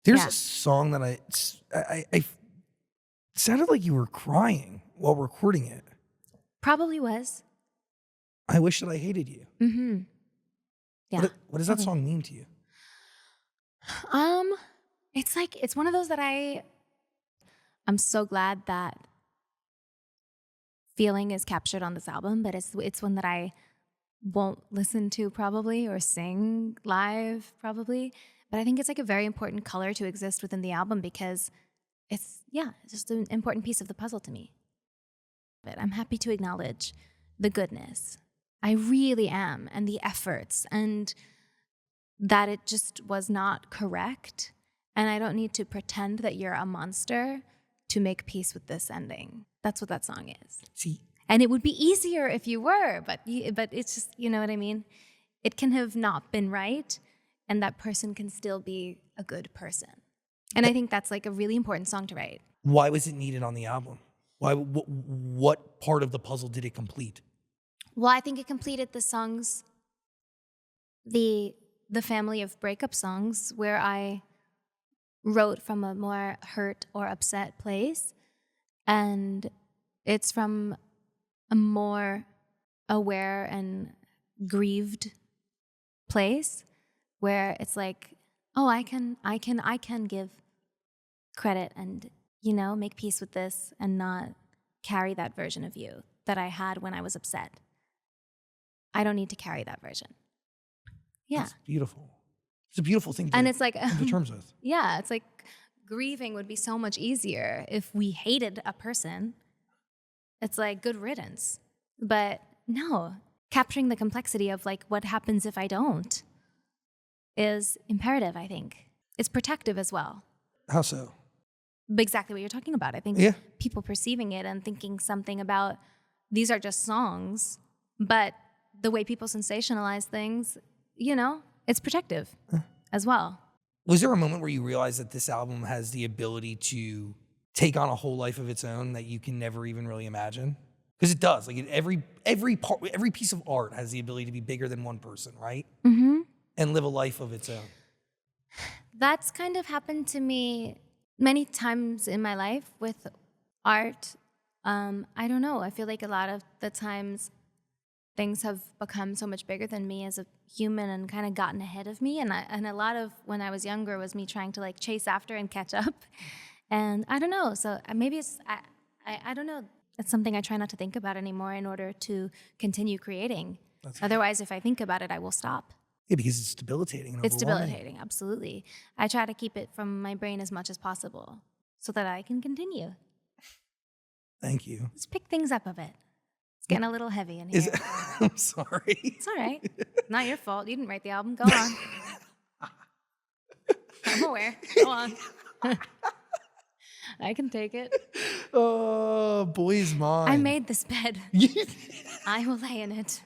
There's a song that I sounded like you were crying while recording it. Probably was. I Wish That I Hated You. Mm-hmm. Yeah. What does that song mean to you? It's one of those that I'm so glad that feeling is captured on this album, but it's one that I won't listen to probably or sing live probably. But I think it's like a very important color to exist within the album because it's just an important piece of the puzzle to me. But I'm happy to acknowledge the goodness. I really am, and the efforts, and that it just was not correct. And I don't need to pretend that you're a monster to make peace with this ending. That's what that song is. See, and it would be easier if you were, but it's just, you know what I mean? It can have not been right, and that person can still be a good person. And I think that's like a really important song to write. Why was it needed on the album? Why? What part of the puzzle did it complete? Well, I think it completed the songs, the family of breakup songs where I wrote from a more hurt or upset place. And it's from a more aware and grieved place where it's like, oh, I can give credit and, you know, make peace with this and not carry that version of you that I had when I was upset. I don't need to carry that version. Yeah. That's beautiful. It's a beautiful thing to and it's like come to terms with. Yeah, it's like grieving would be so much easier if we hated a person. It's like good riddance. But no, capturing the complexity of like what happens if I don't is imperative, I think. It's protective as well. How so? Exactly what you're talking about. I think people perceiving it and thinking something about these are just songs, but the way people sensationalize things, you know, it's protective as well. Was there a moment where you realized that this album has the ability to take on a whole life of its own that you can never even really imagine? Because it does. Like every piece of art has the ability to be bigger than one person, right? Mm-hmm. And live a life of its own. That's kind of happened to me many times in my life with art. I don't know. I feel like a lot of the times things have become so much bigger than me as a human and kind of gotten ahead of me. And a lot of when I was younger was me trying to like chase after and catch up. And I don't know. So maybe I don't know. It's something I try not to think about anymore in order to continue creating. Otherwise, if I think about it, I will stop. Yeah, because it's debilitating. And it's debilitating, absolutely. I try to keep it from my brain as much as possible so that I can continue. Thank you. Let's pick things up a bit. It's getting a little heavy in here. I'm sorry. It's all right. Not your fault. You didn't write the album. Go on. I'm aware. Go on. I can take it. Oh, boy's mine. I made this bed. I will lay in it.